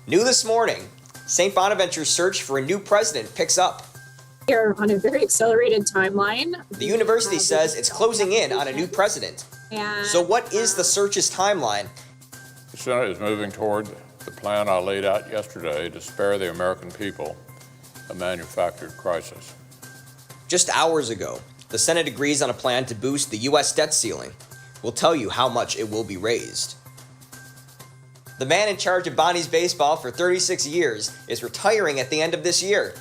New this morning, St. Bonaventure's search for a new president picks up. We are on a very accelerated timeline. The university says it's closing in on a new president. So what is the search's timeline? The Senate is moving toward the plan I laid out yesterday to spare the American people a manufactured crisis. Just hours ago, the Senate agrees on a plan to boost the U.S. debt ceiling. We'll tell you how much it will be raised. The man in charge of Bonnie's baseball for 36 years is retiring at the end of this year.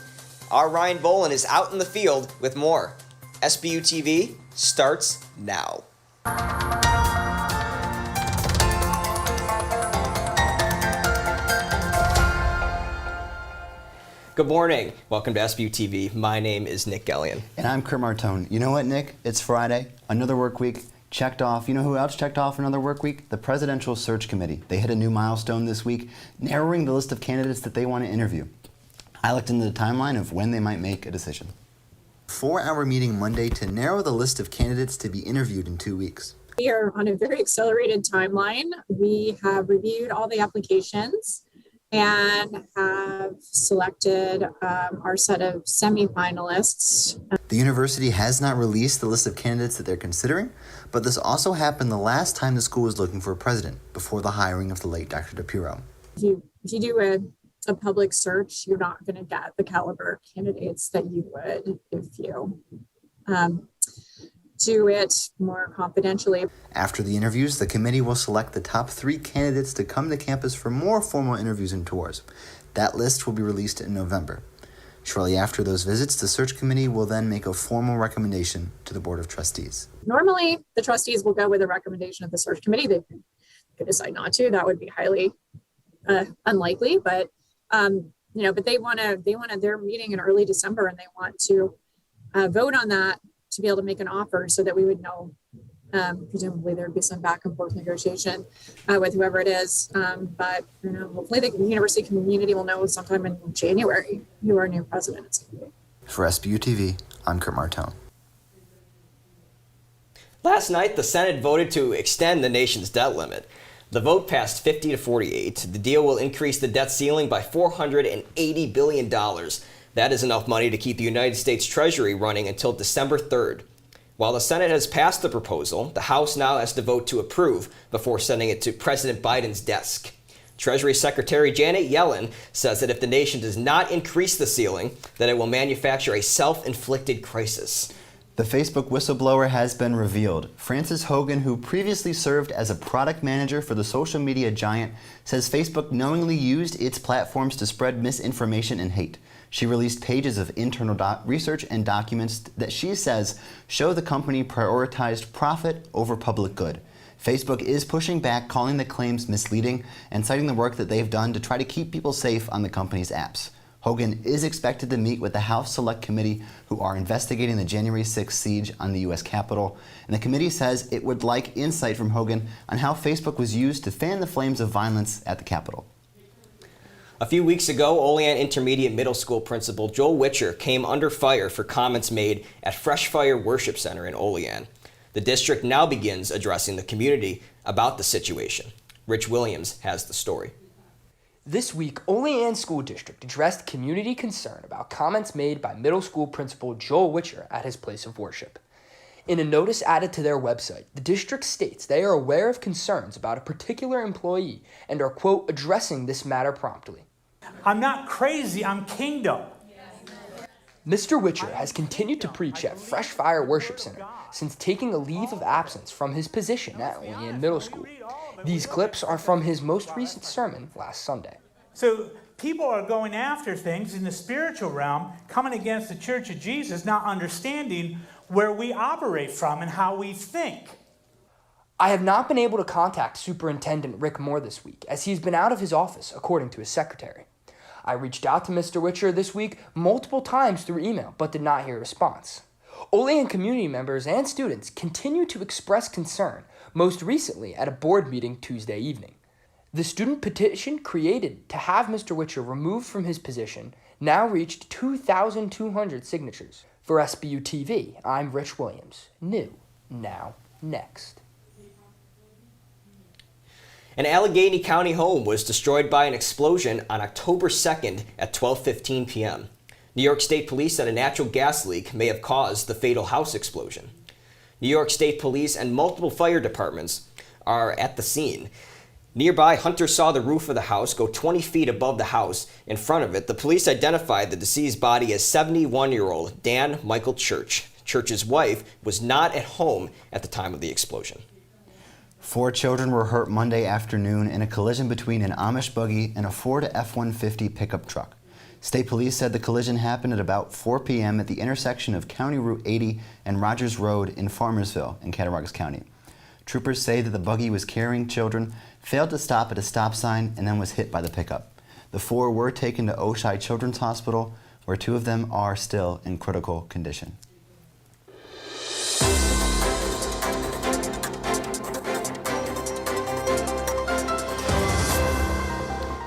Our Ryan Bolin is out in the field with more. SBU-TV starts now. Good morning. Welcome to SBU-TV. My name is Nick Gellion. And I'm Kurt Martone. You know what, Nick? It's Friday, another work week. Checked off. You know who else checked off another work week? The Presidential Search Committee. They hit a new milestone this week, narrowing the list of candidates that they want to interview. I looked into the timeline of when they might make a decision. 4-hour meeting Monday to narrow the list of candidates to be interviewed in 2 weeks. We are on a very accelerated timeline. We have reviewed all the applications and have selected our set of semifinalists. The university has not released the list of candidates that they're considering, but this also happened the last time the school was looking for a president, before the hiring of the late Dr. DePiro. If you do a public search, you're not going to get the caliber of candidates that you would if you do it more confidentially. After the interviews, the committee will select the top 3 candidates to come to campus for more formal interviews and tours. That list will be released in November. Shortly after those visits, the search committee will then make a formal recommendation to the Board of Trustees. Normally, the trustees will go with a recommendation of the search committee. They could decide not to. That would be highly unlikely, but but they're meeting in early December and they want to vote on that to be able to make an offer so that we would know, presumably there'd be some back and forth negotiation with whoever it is. But hopefully the university community will know sometime in January who our new president is going to be. For SBU-TV, I'm Kurt Martone. Last night, the Senate voted to extend the nation's debt limit. The vote passed 50-48. The deal will increase the debt ceiling by $480 billion. That is enough money to keep the United States Treasury running until December 3rd. While the Senate has passed the proposal, the House now has to vote to approve before sending it to President Biden's desk. Treasury Secretary Janet Yellen says that if the nation does not increase the ceiling, then it will manufacture a self-inflicted crisis. The Facebook whistleblower has been revealed. Frances Hogan, who previously served as a product manager for the social media giant, says Facebook knowingly used its platforms to spread misinformation and hate. She released pages of internal research and documents that she says show the company prioritized profit over public good. Facebook is pushing back, calling the claims misleading and citing the work that they've done to try to keep people safe on the company's apps. Hogan is expected to meet with the House Select Committee, who are investigating the January 6th siege on the U.S. Capitol. And the committee says it would like insight from Hogan on how Facebook was used to fan the flames of violence at the Capitol. A few weeks ago, Olean Intermediate Middle School principal Joel Witcher came under fire for comments made at Fresh Fire Worship Center in Olean. The district now begins addressing the community about the situation. Rich Williams has the story. This week, Olean School District addressed community concern about comments made by middle school principal Joel Witcher at his place of worship. In a notice added to their website, the district states they are aware of concerns about a particular employee and are, quote, addressing this matter promptly. I'm not crazy, I'm kingdom. Mr. Witcher has continued to preach at Fresh Fire Worship Center since taking a leave of absence from his position at Olean Middle School. These clips are from his most recent sermon last Sunday. So people are going after things in the spiritual realm, coming against the Church of Jesus, not understanding where we operate from and how we think. I have not been able to contact Superintendent Rick Moore this week, as he's been out of his office, according to his secretary. I reached out to Mr. Witcher this week multiple times through email, but did not hear a response. Olean community members and students continue to express concern, most recently at a board meeting Tuesday evening. The student petition created to have Mr. Witcher removed from his position now reached 2,200 signatures. For SBU-TV, I'm Rich Williams. New, now, next. An Allegheny County home was destroyed by an explosion on October 2nd at 12:15 p.m. New York State Police said a natural gas leak may have caused the fatal house explosion. New York State Police and multiple fire departments are at the scene. Nearby, hunters saw the roof of the house go 20 feet above the house. In front of it, the police identified the deceased body as 71-year-old Dan Michael Church. Church's wife was not at home at the time of the explosion. 4 children were hurt Monday afternoon in a collision between an Amish buggy and a Ford F-150 pickup truck. State police said the collision happened at about 4 p.m. at the intersection of County Route 80 and Rogers Road in Farmersville in Cattaraugus County. Troopers say that the buggy was carrying children, failed to stop at a stop sign, and then was hit by the pickup. The 4 were taken to Oshai Children's Hospital, where 2 of them are still in critical condition.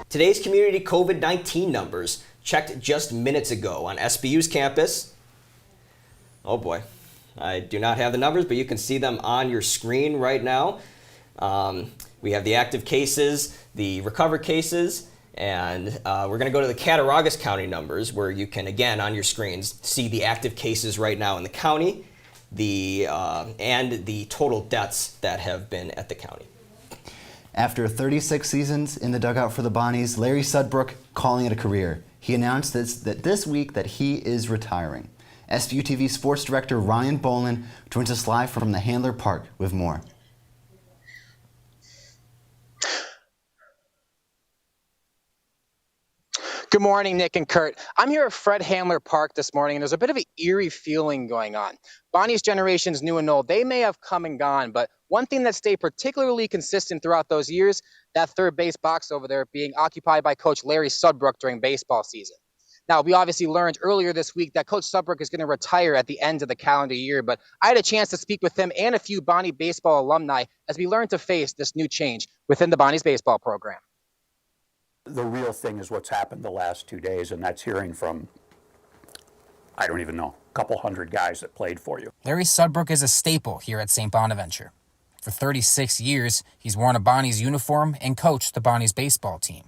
Today's community COVID-19 numbers checked just minutes ago on SBU's campus. Oh boy, I do not have the numbers, but you can see them on your screen right now. We have the active cases, the recovered cases, and we're going to go to the Cattaraugus County numbers, where you can, again, on your screens, see the active cases right now in the county, and the total deaths that have been at the county. After 36 seasons in the dugout for the Bonnies, Larry Sudbrook calling it a career. He announced this week that he is retiring. SBU-TV sports director Ryan Boland joins us live from the Handler Park with more. Good morning, Nick and Kurt. I'm here at Fred Handler Park this morning, and there's a bit of an eerie feeling going on. Bonnie's generations, new and old, they may have come and gone, but one thing that stayed particularly consistent throughout those years, that third base box over there being occupied by Coach Larry Sudbrook during baseball season. Now, we obviously learned earlier this week that Coach Sudbrook is going to retire at the end of the calendar year, but I had a chance to speak with him and a few Bonnie baseball alumni as we learned to face this new change within the Bonnie's baseball program. The real thing is what's happened the last 2 days, and that's hearing from, I don't even know, a couple hundred guys that played for you. Larry Sudbrook is a staple here at St. Bonaventure. For 36 years, he's worn a Bonnie's uniform and coached the Bonnie's baseball team.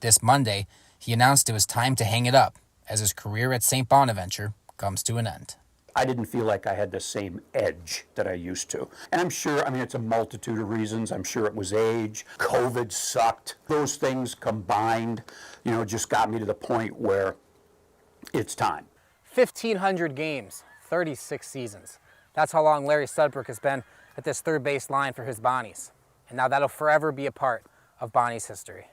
This Monday, he announced it was time to hang it up as his career at St. Bonaventure comes to an end. I didn't feel like I had the same edge that I used to. And I'm sure, it's a multitude of reasons. I'm sure it was age, COVID sucked. Those things combined, just got me to the point where it's time. 1,500 games, 36 seasons. That's how long Larry Sudbrook has been at this third base line for his Bonnies. And now that'll forever be a part of Bonnie's history.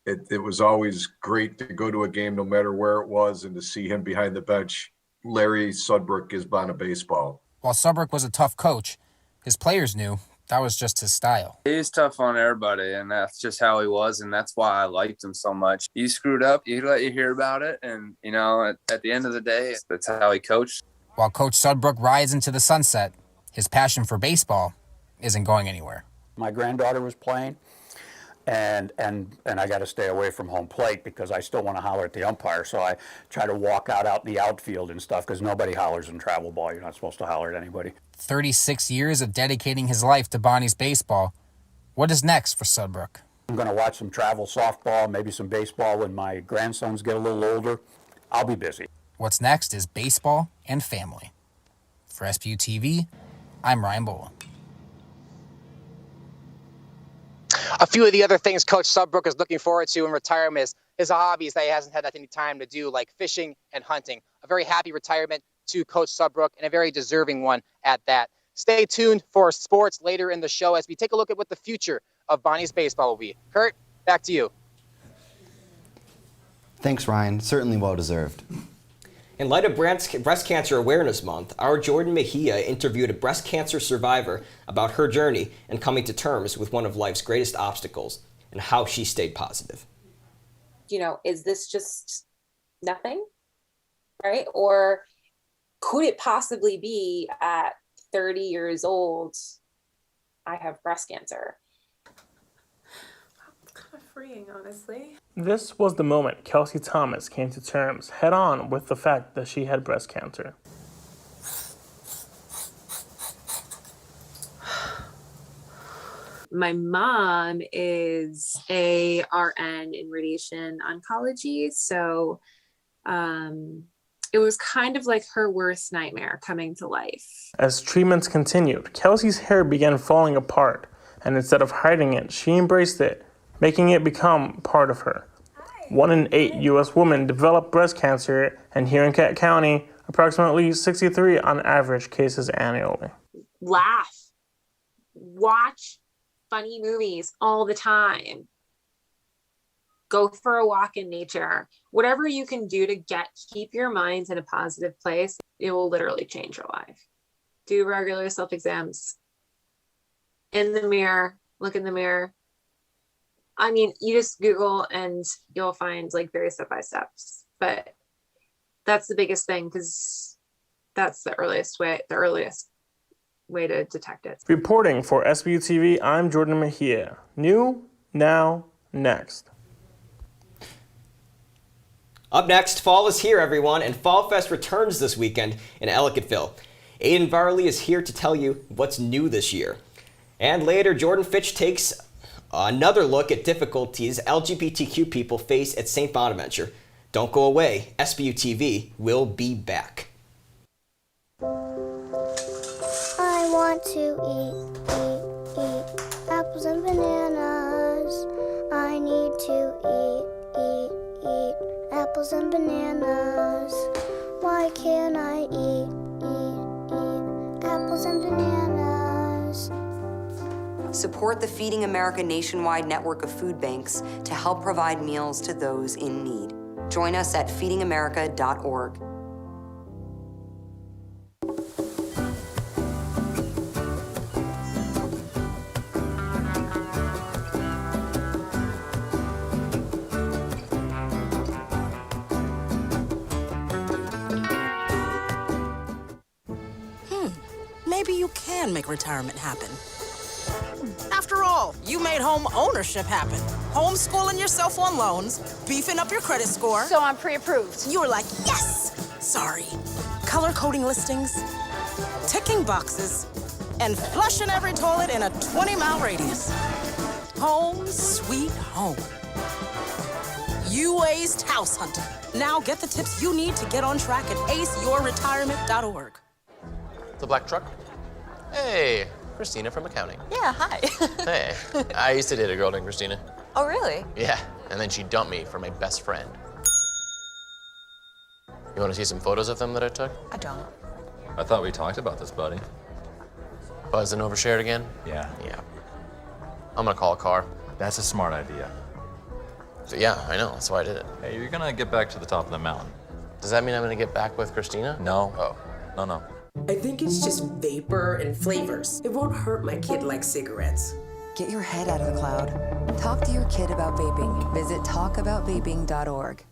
It was always great to go to a game no matter where it was and to see him behind the bench. Larry Sudbrook is Bonnie baseball. While Sudbrook was a tough coach, his players knew that was just his style. He's tough on everybody, and that's just how he was, and that's why I liked him so much. You screwed up, he'd let you hear about it, and, at the end of the day, that's how he coached. While Coach Sudbrook rides into the sunset, his passion for baseball isn't going anywhere. My granddaughter was playing, and I got to stay away from home plate because I still want to holler at the umpire. So I try to walk out in the outfield and stuff because nobody hollers in travel ball. You're not supposed to holler at anybody. 36 years of dedicating his life to Bonnie's baseball. What is next for Sudbrook? I'm going to watch some travel softball, maybe some baseball when my grandsons get a little older. I'll be busy. What's next is baseball and family. For SBU-TV, I'm Ryan Boland. A few of the other things Coach Sudbrook is looking forward to in retirement is his hobbies that he hasn't had any time to do, like fishing and hunting. A very happy retirement to Coach Sudbrook, and a very deserving one at that. Stay tuned for sports later in the show as we take a look at what the future of Bonnie's baseball will be. Kurt, back to you. Thanks, Ryan. Certainly well-deserved. In light of Breast Cancer Awareness Month, our Jordan Mejia interviewed a breast cancer survivor about her journey and coming to terms with one of life's greatest obstacles and how she stayed positive. Is this just nothing, right? Or could it possibly be at 30 years old, I have breast cancer? Freeing, honestly. This was the moment Kelsey Thomas came to terms head-on with the fact that she had breast cancer. My mom is a RN in radiation oncology. So it was kind of like her worst nightmare coming to life. As treatments continued, Kelsey's hair began falling apart, and instead of hiding it, she embraced it, making it become part of her. 1 in 8 U.S. women develop breast cancer, and here in Cat County, approximately 63 on average cases annually. Laugh, watch funny movies all the time. Go for a walk in nature. Whatever you can do to keep your minds in a positive place, it will literally change your life. Do regular self-exams. In the mirror, look in the mirror. I mean, you just Google and you'll find like very step-by-steps, but that's the biggest thing because that's the earliest way to detect it. Reporting for SBU-TV, I'm Jordan Mejia. New, now, next. Up next, fall is here, everyone, and Fall Fest returns this weekend in Ellicottville. Aiden Varley is here to tell you what's new this year. And later, Jordan Fitch takes another look at difficulties LGBTQ people face at St. Bonaventure. Don't go away. SBU-TV will be back. I want to eat apples and bananas. I need to eat apples and bananas. Why can't I eat apples and bananas? Support the Feeding America nationwide network of food banks to help provide meals to those in need. Join us at feedingamerica.org. Maybe you can make retirement happen. After all, you made home ownership happen. Homeschooling yourself on loans, beefing up your credit score. So I'm pre-approved. You were like, yes! Sorry. Color coding listings, ticking boxes, and flushing every toilet in a 20-mile radius. Home sweet home. You aced house hunting. Now get the tips you need to get on track at aceyourretirement.org. The black truck? Hey, Christina from accounting. Yeah, hi. Hey, I used to date a girl named Christina. Oh, really? Yeah, and then she dumped me for my best friend. You want to see some photos of them that I took? I don't. I thought we talked about this, buddy. Buzz and overshared again? Yeah. Yeah. I'm gonna call a car. That's a smart idea. So, yeah, I know, that's why I did it. Hey, you're gonna get back to the top of the mountain. Does that mean I'm gonna get back with Christina? No. Oh. No. I think it's just vapor and flavors. It won't hurt my kid like cigarettes. Get your head out of the cloud. Talk to your kid about vaping. Visit talkaboutvaping.org.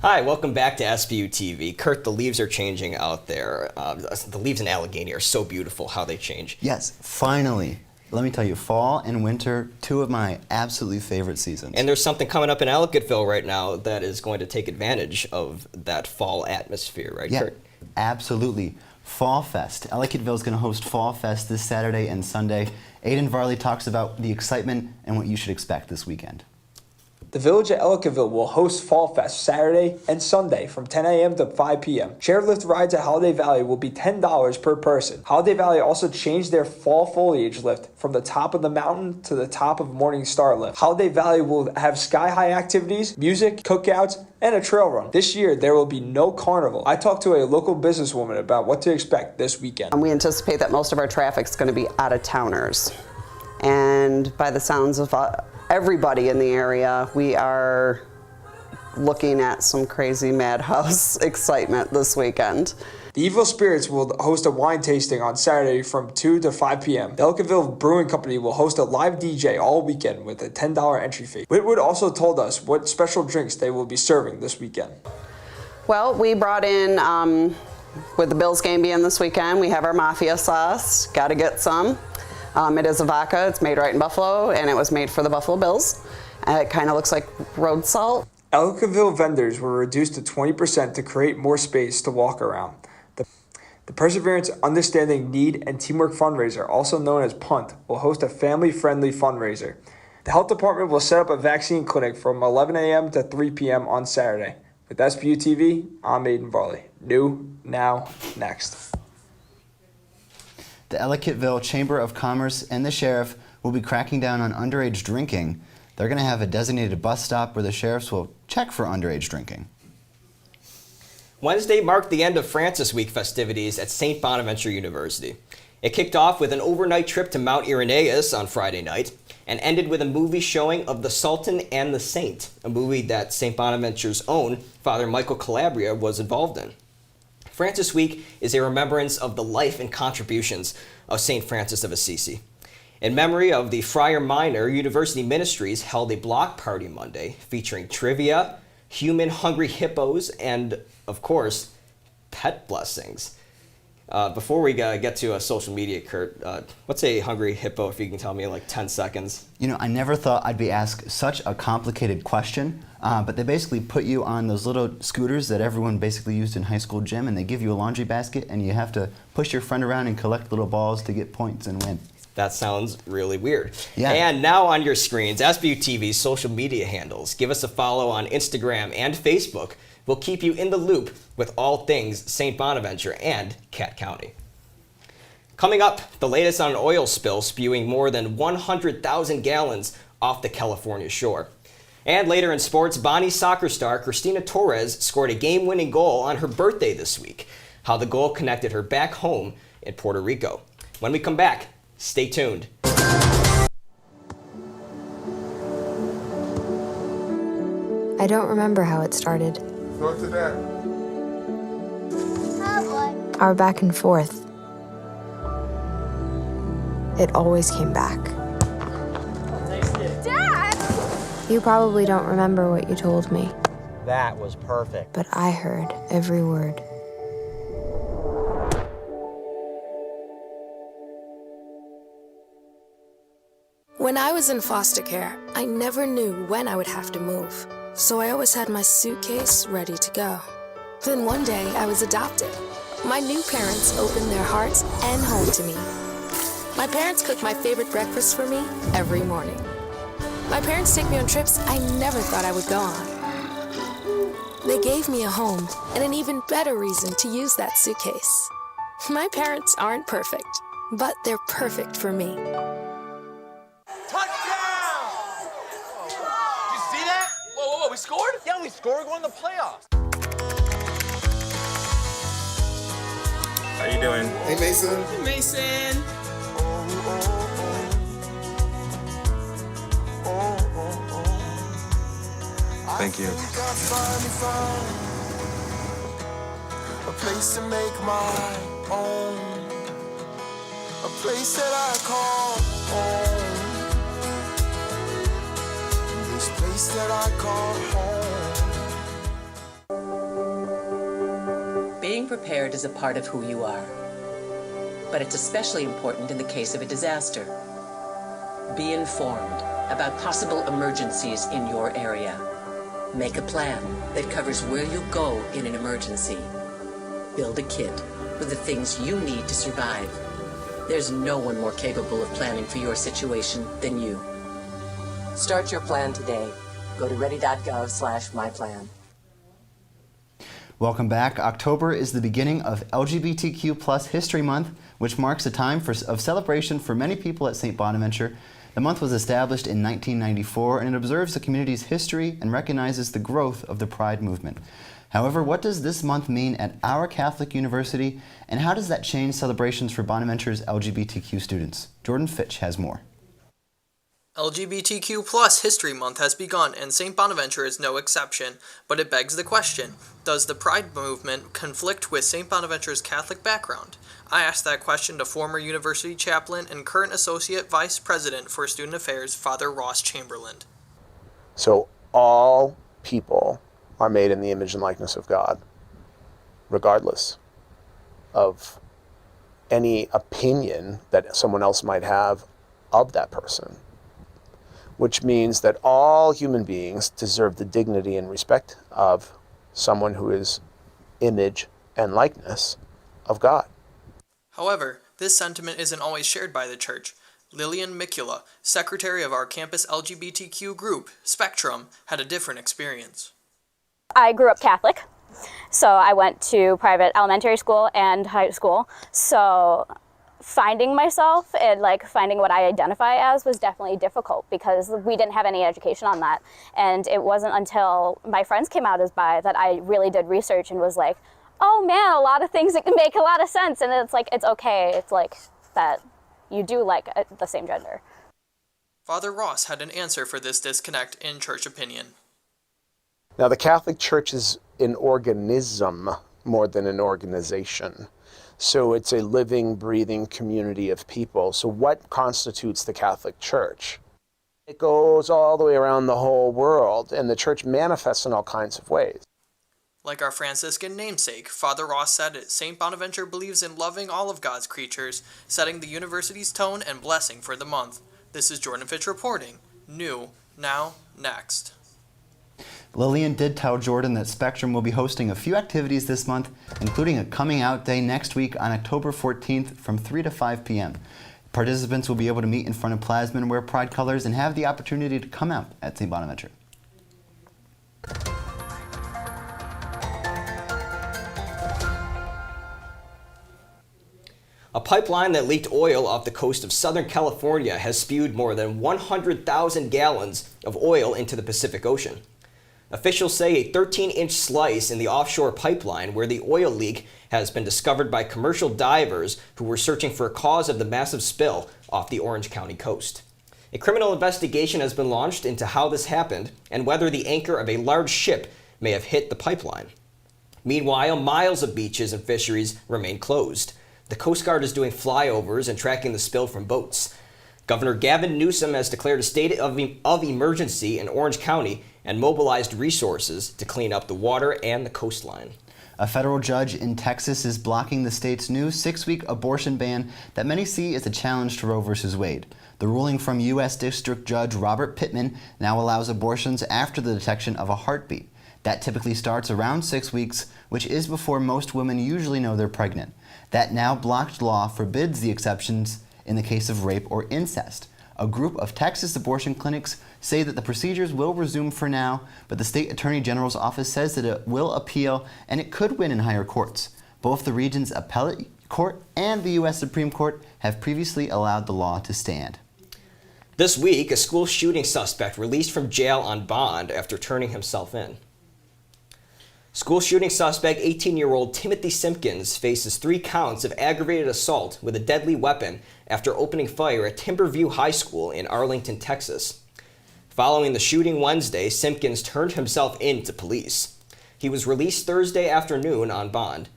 Hi, welcome back to SBU-TV. Kurt, the leaves are changing out there. The leaves in Allegheny are so beautiful how they change. Yes, finally. Let me tell you, fall and winter, two of my absolutely favorite seasons. And there's something coming up in Ellicottville right now that is going to take advantage of that fall atmosphere, right, Yeah, Kurt? absolutely. Fall Fest. Ellicottville is going to host Fall Fest this Saturday and Sunday. Aiden Varley talks about the excitement and what you should expect this weekend. The Village of Ellicottville will host Fall Fest Saturday and Sunday from 10 a.m. to 5 p.m. Chairlift rides at Holiday Valley will be $10 per person. Holiday Valley also changed their fall foliage lift from the top of the mountain to the top of Morning Star lift. Holiday Valley will have sky-high activities, music, cookouts, and a trail run. This year, there will be no carnival. I talked to a local businesswoman about what to expect this weekend. We anticipate that most of our traffic is going to be out-of-towners. And by the sounds of everybody in the area, we are looking at some crazy madhouse excitement this weekend. The Evil Spirits will host a wine tasting on Saturday from 2 to 5 p.m. The Ellicottville Brewing Company will host a live DJ all weekend with a $10 entry fee. Whitwood also told us what special drinks they will be serving this weekend. Well, we brought in, with the Bills game being this weekend, we have our Mafia sauce. Got to get some. It is a vodka. It's made right in Buffalo, and it was made for the Buffalo Bills. It kind of looks like road salt. Ellicottville vendors were reduced to 20% to create more space to walk around. The Perseverance Understanding Need and Teamwork fundraiser, also known as PUNT, will host a family-friendly fundraiser. The health department will set up a vaccine clinic from 11 a.m. to 3 p.m. on Saturday. With SBU-TV, I'm Aiden Varley. New, now, next. The Ellicottville Chamber of Commerce and the sheriff will be cracking down on underage drinking. They're going to have a designated bus stop where the sheriffs will check for underage drinking. Wednesday marked the end of Francis Week festivities at St. Bonaventure University. It kicked off with an overnight trip to Mount Irenaeus on Friday night and ended with a movie showing of The Sultan and the Saint, a movie that St. Bonaventure's own Father Michael Calabria was involved in. Francis Week is a remembrance of the life and contributions of St. Francis of Assisi. In memory of the Friar Minor, University Ministries held a block party Monday featuring trivia, human hungry hippos, and, of course, pet blessings. Before we get to social media, Kurt, what's a hungry hippo, if you can tell me in like 10 seconds? You know, I never thought I'd be asked such a complicated question, but they basically put you on those little scooters that everyone basically used in high school gym, and they give you a laundry basket, and you have to push your friend around and collect little balls to get points and win. That sounds really weird. Yeah. And now on your screens, SBU-TV's social media handles. Give us a follow on Instagram and Facebook. We'll keep you in the loop with all things St. Bonaventure and Cat County. Coming up, the latest on an oil spill spewing more than 100,000 gallons off the California shore. And later in sports, Bonnie's soccer star Cristina Torres scored a game-winning goal on her birthday this week. How the goal connected her back home in Puerto Rico. When we come back, stay tuned. I don't remember how it started. Go to that. Our back and forth. It always came back. Dad! You probably don't remember what you told me, That was perfect. but I heard every word. When I was in foster care, I never knew when I would have to move, so I always had my suitcase ready to go. Then one day, I was adopted. My new parents opened their hearts and home to me. My parents cook my favorite breakfast for me every morning. My parents take me on trips I never thought I would go on. They gave me a home and an even better reason to use that suitcase. My parents aren't perfect, but they're perfect for me. We scored? Yeah, we scored. We're going to the playoffs. How you doing? Hey, Mason. Hey, Mason. Thank you. A place to make my own. A place that I call home. This place that I call home. Being prepared is a part of who you are, but it's especially important in the case of a disaster. Be informed about possible emergencies in your area. Make a plan that covers where you go in an emergency. Build a kit with the things you need to survive. There's no one more capable of planning for your situation than you. Start your plan today. Go to ready.gov/myplan. Welcome back. October is the beginning of LGBTQ+ History Month, which marks a time of celebration for many people at St. Bonaventure. The month was established in 1994, and it observes the community's history and recognizes the growth of the Pride movement. However, what does this month mean at our Catholic university, and how does that change celebrations for Bonaventure's LGBTQ students? Jordan Fitch has more. LGBTQ+ History Month has begun, and St. Bonaventure is no exception. But it begs the question, does the Pride movement conflict with St. Bonaventure's Catholic background? I asked that question to former university chaplain and current Associate Vice President for Student Affairs, Father Ross Chamberlain. So all people are made in the image and likeness of God, regardless of any opinion that someone else might have of that person. which means that all human beings deserve the dignity and respect of someone who is image and likeness of God. However, this sentiment isn't always shared by the church. Lillian Mikula, secretary of our campus LGBTQ group, Spectrum, had a different experience. I grew up Catholic, so I went to private elementary school and high school. So finding myself and finding what I identify as was definitely difficult because we didn't have any education on that. And it wasn't until my friends came out as bi that I really did research and was like, oh man, a lot of things that can make a lot of sense. And it's it's okay. It's that you do the same gender. Father Ross had an answer for this disconnect in church opinion. Now, the Catholic Church is an organism more than an organization. So it's a living, breathing community of people. So what constitutes the Catholic Church? It goes all the way around the whole world, and the church manifests in all kinds of ways. Like our Franciscan namesake, Father Ross said it, St. Bonaventure believes in loving all of God's creatures, setting the university's tone and blessing for the month. This is Jordan Fitch reporting. New, now, next. Lillian did tell Jordan that Spectrum will be hosting a few activities this month, including a coming out day next week on October 14th from 3 to 5 p.m. Participants will be able to meet in front of Plasma and wear pride colors and have the opportunity to come out at St. Bonaventure. A pipeline that leaked oil off the coast of Southern California has spewed more than 100,000 gallons of oil into the Pacific Ocean. Officials say a 13-inch slice in the offshore pipeline where the oil leak has been discovered by commercial divers who were searching for a cause of the massive spill off the Orange County coast. A criminal investigation has been launched into how this happened and whether the anchor of a large ship may have hit the pipeline. Meanwhile, miles of beaches and fisheries remain closed. The Coast Guard is doing flyovers and tracking the spill from boats. Governor Gavin Newsom has declared a state of emergency in Orange County and mobilized resources to clean up the water and the coastline. A federal judge in Texas is blocking the state's new 6-week abortion ban that many see as a challenge to Roe v. Wade. The ruling from U.S. District Judge Robert Pittman now allows abortions after the detection of a heartbeat. That typically starts around 6 weeks, which is before most women usually know they're pregnant. That now blocked law forbids the exceptions in the case of rape or incest. A group of Texas abortion clinics say that the procedures will resume for now, but the state attorney general's office says that it will appeal and it could win in higher courts. Both the region's appellate court and the U.S. Supreme Court have previously allowed the law to stand. This week, a school shooting suspect released from jail on bond after turning himself in. School shooting suspect 18-year-old Timothy Simpkins faces 3 counts of aggravated assault with a deadly weapon after opening fire at Timberview High School in Arlington, Texas. Following the shooting Wednesday, Simpkins turned himself in to police. He was released Thursday afternoon on bond.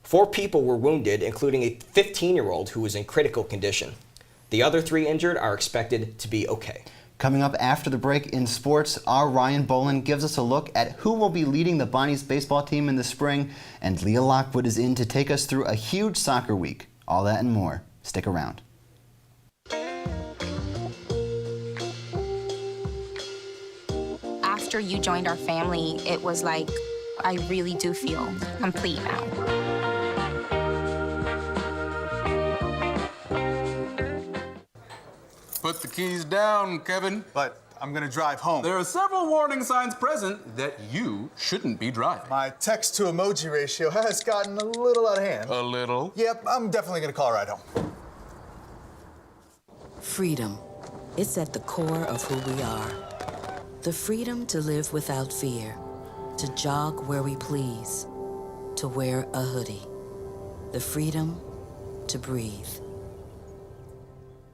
4 people were wounded, including a 15-year-old who was in critical condition. The other 3 injured are expected to be okay. Coming up after the break in sports, our Ryan Boland gives us a look at who will be leading the Bonnie's baseball team in the spring, and Leah Lockwood is in to take us through a huge soccer week. All that and more. Stick around. After you joined our family, it was like, I really do feel complete now. Put the keys down, Kevin. But I'm gonna drive home. There are several warning signs present that you shouldn't be driving. My text to emoji ratio has gotten a little out of hand. A little? Yep, I'm definitely gonna call a ride home. Freedom. It's at the core of who we are. The freedom to live without fear, to jog where we please, to wear a hoodie. The freedom to breathe.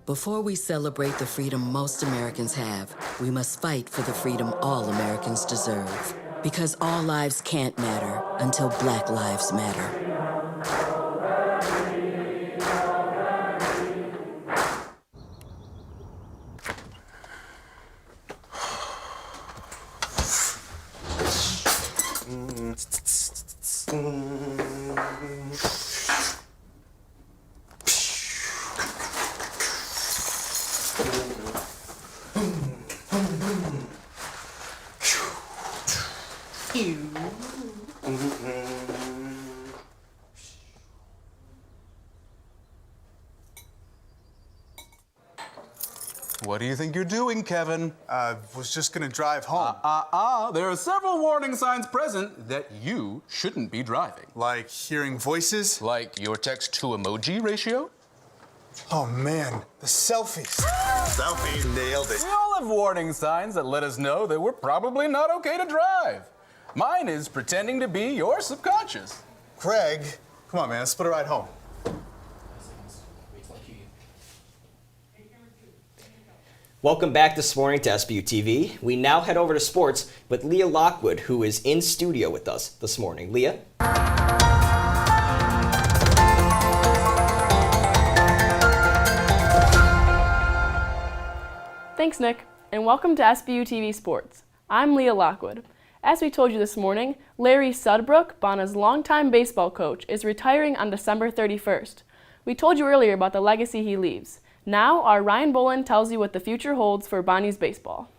Before we celebrate the freedom most Americans have, we must fight for the freedom all Americans deserve. Because all lives can't matter until Black lives matter. What do you think you're doing, Kevin? Was just gonna drive home. There are several warning signs present that you shouldn't be driving. Like hearing voices? Like your text-to emoji ratio? Oh man, the selfies. Selfies. Nailed it. We all have warning signs that let us know that we're probably not okay to drive. Mine is pretending to be your subconscious. Craig, come on man, let's split a ride home. Welcome back this morning to SBU-TV. We now head over to sports with Leah Lockwood, who is in studio with us this morning. Leah? Thanks, Nick, and welcome to SBU-TV Sports. I'm Leah Lockwood. As we told you this morning, Larry Sudbrook, Bona's longtime baseball coach, is retiring on December 31st. We told you earlier about the legacy he leaves. Now, our Ryan Bolin tells you what the future holds for Bonnie's baseball.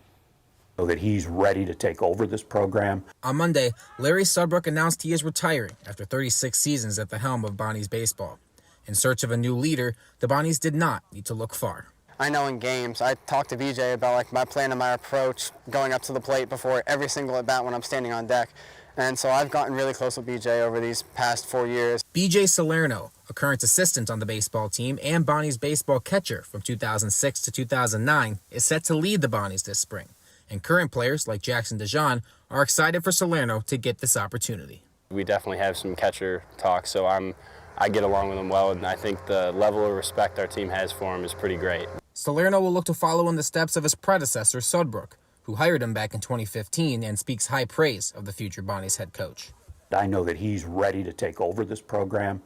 That he's ready to take over this program. On Monday, Larry Sudbrook announced he is retiring after 36 seasons at the helm of Bonnie's baseball. In search of a new leader, the Bonnies did not need to look far. I know in games, I talk to BJ about my plan and my approach going up to the plate before every single at bat when I'm standing on deck. And so I've gotten really close with BJ over these past 4 years. BJ Salerno, a current assistant on the baseball team and Bonnie's baseball catcher from 2006 to 2009, is set to lead the Bonnies this spring. And current players like Jackson DeJean are excited for Salerno to get this opportunity. We definitely have some catcher talk, so I get along with him well, and I think the level of respect our team has for him is pretty great. Salerno will look to follow in the steps of his predecessor, Sudbrook, who hired him back in 2015 and speaks high praise of the future Bonnies head coach. I know that he's ready to take over this program.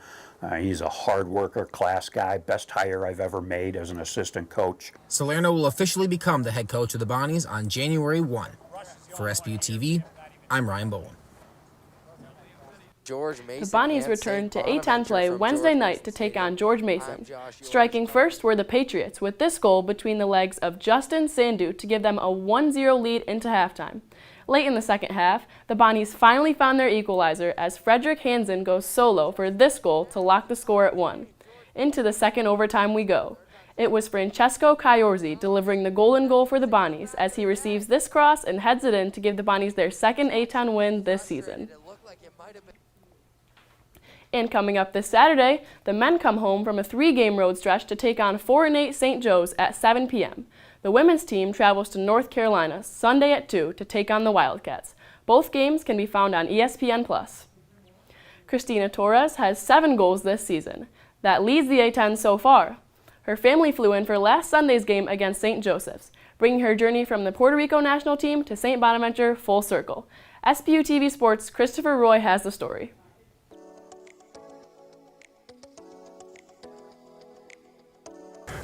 He's a hard worker, class guy, best hire I've ever made as an assistant coach. Salerno will officially become the head coach of the Bonnies on January 1. For SBU-TV, I'm Ryan Bowen. The Bonnies returned to A-10 play Wednesday night to take on George Mason. Striking first were the Patriots with this goal between the legs of Justin Sandu to give them a 1-0 lead into halftime. Late in the second half, the Bonnies finally found their equalizer as Frederick Hansen goes solo for this goal to lock the score at 1. Into the second overtime we go. It was Francesco Caorzi delivering the golden goal for the Bonnies as he receives this cross and heads it in to give the Bonnies their second A-10 win this season. And coming up this Saturday, the men come home from a 3-game road stretch to take on 4-8 St. Joe's at 7 p.m. The women's team travels to North Carolina Sunday at 2 to take on the Wildcats. Both games can be found on ESPN+. Christina Torres has 7 goals this season. That leads the A-10 so far. Her family flew in for last Sunday's game against St. Joseph's, bringing her journey from the Puerto Rico national team to St. Bonaventure full circle. SBU-TV Sports' Christopher Roy has the story.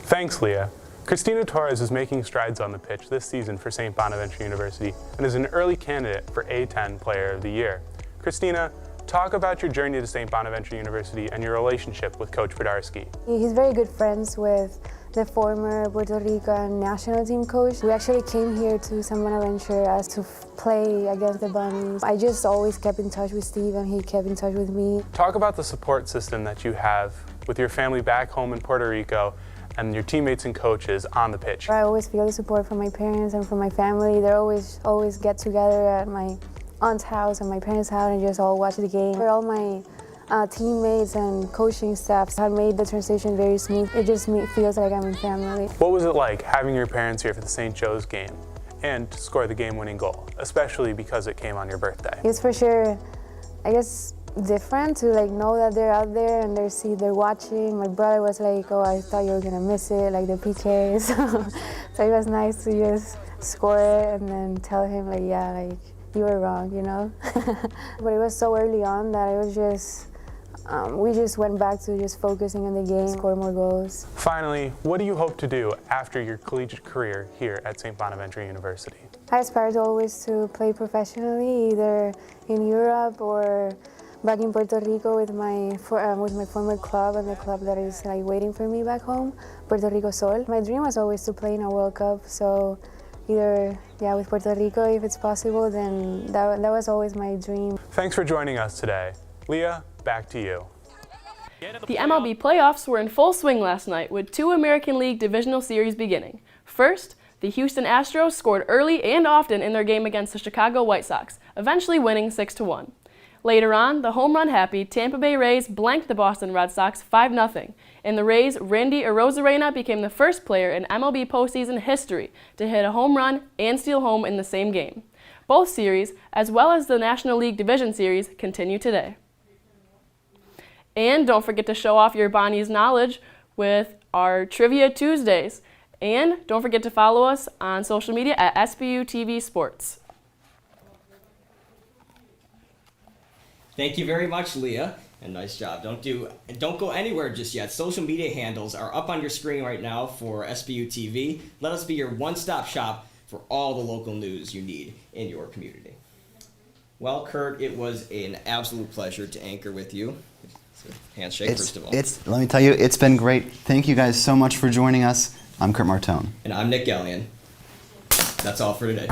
Thanks, Leah. Christina Torres is making strides on the pitch this season for St. Bonaventure University and is an early candidate for A-10 Player of the Year. Christina, talk about your journey to St. Bonaventure University and your relationship with Coach Podarski. He's very good friends with the former Puerto Rican national team coach. We actually came here to St. Bonaventure as to play against the Bonnies. I just always kept in touch with Steve and he kept in touch with me. Talk about the support system that you have with your family back home in Puerto Rico and your teammates and coaches on the pitch. I always feel the support from my parents and from my family. They always get together at my aunt's house and my parents' house and just all watch the game. All my teammates and coaching staff have made the transition very smooth. It just feels like I'm in family. What was it like having your parents here for the St. Joe's game and to score the game-winning goal, especially because it came on your birthday? It's for sure, I guess, different to know that they're out there and they're watching. My brother was like, oh, I thought you were gonna miss it, like the PK. So it was nice to just score it and then tell him you were wrong, you know? But it was so early on that it was just, we just went back to just focusing on the game, score more goals. Finally, what do you hope to do after your collegiate career here at St. Bonaventure University? I aspire to always to play professionally, either in Europe or back in Puerto Rico with my former club and the club that is waiting for me back home, Puerto Rico Sol. My dream was always to play in a World Cup, so either with Puerto Rico if it's possible, then that was always my dream. Thanks for joining us today. Leah, back to you. The MLB playoffs were in full swing last night with 2 American League divisional series beginning. First, the Houston Astros scored early and often in their game against the Chicago White Sox, eventually winning 6-1. Later on, the home run-happy Tampa Bay Rays blanked the Boston Red Sox 5-0, and the Rays' Randy Arozarena became the first player in MLB postseason history to hit a home run and steal home in the same game. Both series, as well as the National League Division Series, continue today. And don't forget to show off your Bonnie's knowledge with our Trivia Tuesdays. And don't forget to follow us on social media at SBU-TV Sports. Thank you very much, Leah, and nice job. Don't go anywhere just yet. Social media handles are up on your screen right now for SBU-TV. Let us be your one-stop shop for all the local news you need in your community. Well, Kurt, it was an absolute pleasure to anchor with you. Handshake, first of all. Let me tell you, it's been great. Thank you guys so much for joining us. I'm Kurt Martone. And I'm Nick Gallion. That's all for today.